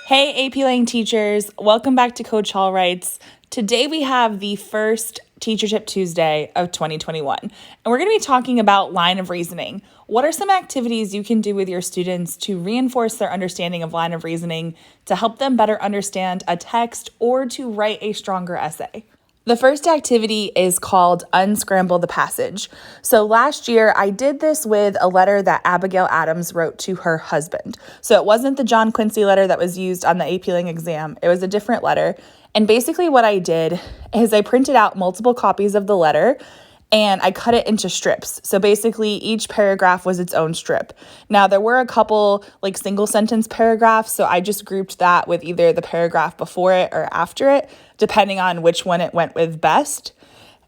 Hey, AP Lang teachers, welcome back to Coach Hall Writes. Today we have the first Teacher Tip Tuesday of 2021, and we're going to be talking about line of reasoning. What are some activities you can do with your students to reinforce their understanding of line of reasoning, to help them better understand a text, or to write a stronger essay? The first activity is called Unscramble the Passage. So last year, I did this with a letter that Abigail Adams wrote to her husband. So it wasn't the John Quincy letter that was used on the AP Lang exam. It was a different letter. And basically what I did is I printed out multiple copies of the letter and I cut it into strips. So basically each paragraph was its own strip. Now there were a couple single sentence paragraphs, so I just grouped that with either the paragraph before it or after it, depending on which one it went with best.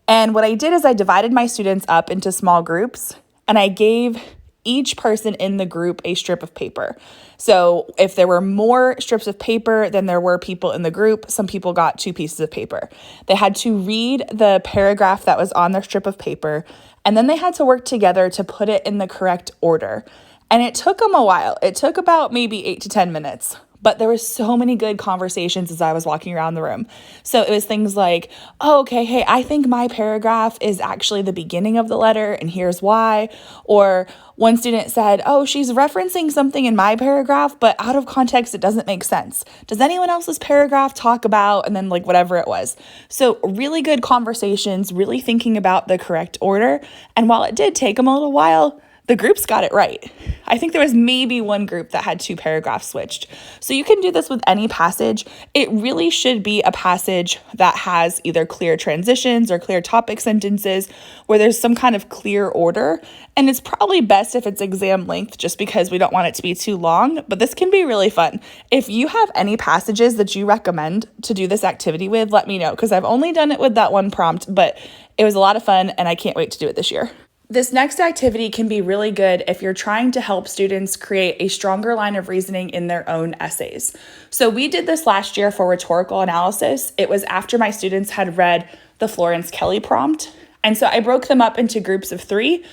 And what I did is I divided my students up into small groups and I gave each person in the group a strip of paper. So if there were more strips of paper than there were people in the group, some people got 2 pieces of paper. They had to read the paragraph that was on their strip of paper, and then they had to work together to put it in the correct order. And it took them a while. It took about maybe 8 to 10 minutes. But there was so many good conversations as I was walking around the room. So it was things like, oh, okay, hey, I think my paragraph is actually the beginning of the letter, and here's why. Or one student said, oh, she's referencing something in my paragraph, but out of context, it doesn't make sense. Does anyone else's paragraph talk about, and then whatever it was. So really good conversations, really thinking about the correct order. And while it did take them a little while, the groups got it right. I think there was maybe one group that had 2 paragraphs switched. So you can do this with any passage. It really should be a passage that has either clear transitions or clear topic sentences where there's some kind of clear order. And it's probably best if it's exam length just because we don't want it to be too long, but this can be really fun. If you have any passages that you recommend to do this activity with, let me know because I've only done it with that one prompt, but it was a lot of fun and I can't wait to do it this year. This next activity can be really good if you're trying to help students create a stronger line of reasoning in their own essays. So we did this last year for rhetorical analysis. It was after my students had read the Florence Kelly prompt. And so I broke them up into groups of 3.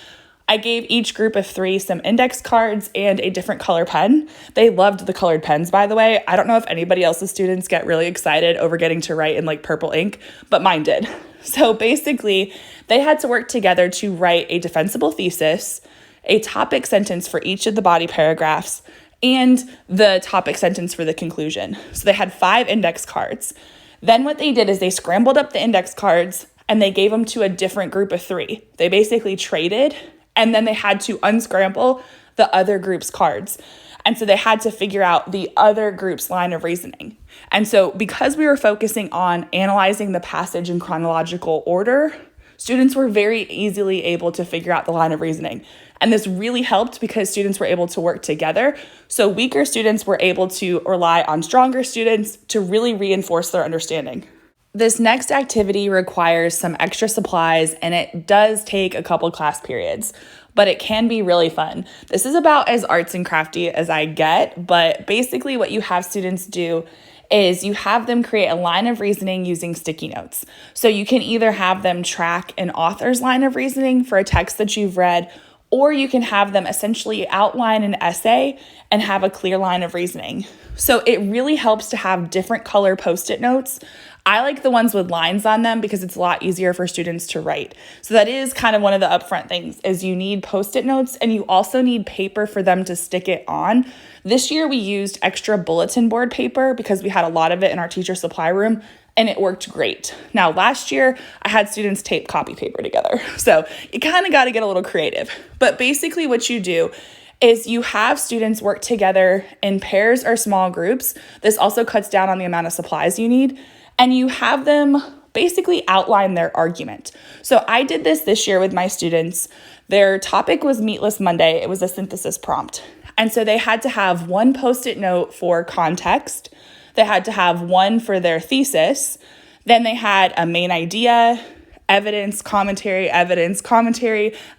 I gave each group of 3 some index cards and a different color pen. They loved the colored pens, by the way. I don't know if anybody else's students get really excited over getting to write in purple ink, but mine did. So basically, they had to work together to write a defensible thesis, a topic sentence for each of the body paragraphs, and the topic sentence for the conclusion. So they had 5 index cards. Then what they did is they scrambled up the index cards and they gave them to a different group of 3. They basically traded, and then they had to unscramble the other group's cards. And so they had to figure out the other group's line of reasoning. And so because we were focusing on analyzing the passage in chronological order, students were very easily able to figure out the line of reasoning. And this really helped because students were able to work together. So weaker students were able to rely on stronger students to really reinforce their understanding. This next activity requires some extra supplies and it does take a couple class periods, but it can be really fun. This is about as arts and crafty as I get, but basically what you have students do is you have them create a line of reasoning using sticky notes. So you can either have them track an author's line of reasoning for a text that you've read, or you can have them essentially outline an essay and have a clear line of reasoning. So it really helps to have different color Post-it notes. I like the ones with lines on them because it's a lot easier for students to write. So that is kind of one of the upfront things is you need Post-it notes and you also need paper for them to stick it on. This year we used extra bulletin board paper because we had a lot of it in our teacher supply room and it worked great. Now last year I had students tape copy paper together. So you kind of got to get a little creative. But basically what you do is you have students work together in pairs or small groups. This also cuts down on the amount of supplies you need. And you have them basically outline their argument. So I did this year with my students. Their topic was Meatless Monday. It was a synthesis prompt. And so they had to have one Post-it note for context. They had to have one for their thesis. Then they had a main idea, evidence, commentary,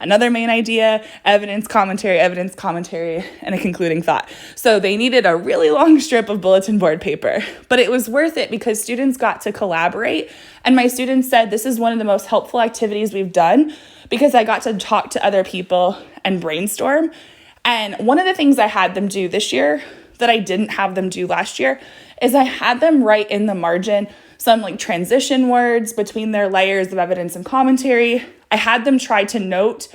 another main idea, evidence, commentary, and a concluding thought. So they needed a really long strip of bulletin board paper, but it was worth it because students got to collaborate. And my students said, this is one of the most helpful activities we've done because I got to talk to other people and brainstorm. And one of the things I had them do this year that I didn't have them do last year is I had them write in the margin some like transition words between their layers of evidence and commentary. I had them try to note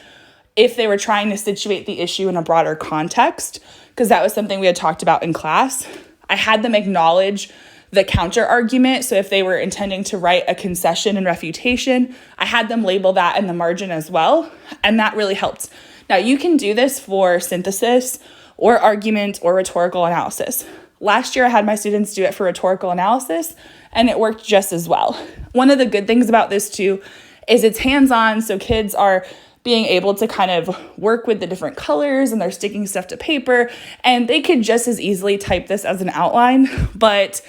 if they were trying to situate the issue in a broader context, because that was something we had talked about in class. I had them acknowledge the counter argument. So if they were intending to write a concession and refutation, I had them label that in the margin as well. And that really helped. Now you can do this for synthesis or argument or rhetorical analysis. Last year I had my students do it for rhetorical analysis and it worked just as well. One of the good things about this too is it's hands-on. So kids are being able to kind of work with the different colors and they're sticking stuff to paper, and they could just as easily type this as an outline, but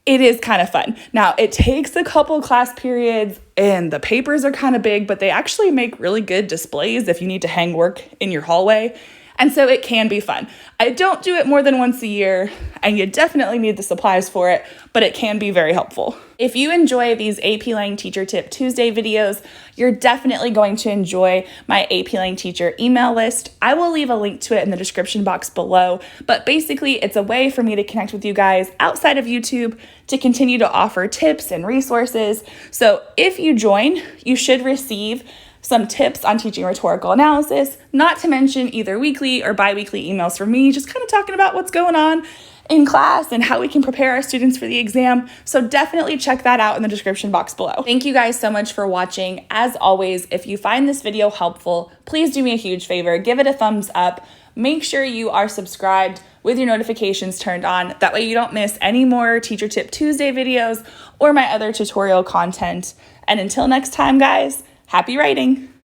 it is kind of fun. Now, it takes a couple class periods and the papers are kind of big, but they actually make really good displays if you need to hang work in your hallway. And so it can be fun. I don't do it more than once a year, and you definitely need the supplies for it, but it can be very helpful. If you enjoy these AP Lang Teacher Tip Tuesday videos, you're definitely going to enjoy my AP Lang Teacher email list. I will leave a link to it in the description box below, but basically it's a way for me to connect with you guys outside of YouTube to continue to offer tips and resources. So if you join, you should receive some tips on teaching rhetorical analysis, not to mention either weekly or bi-weekly emails from me, just kind of talking about what's going on in class and how we can prepare our students for the exam. So definitely check that out in the description box below. Thank you guys so much for watching. As always, if you find this video helpful, please do me a huge favor, give it a thumbs up. Make sure you are subscribed with your notifications turned on. That way you don't miss any more Teacher Tip Tuesday videos or my other tutorial content. And until next time, guys, happy writing!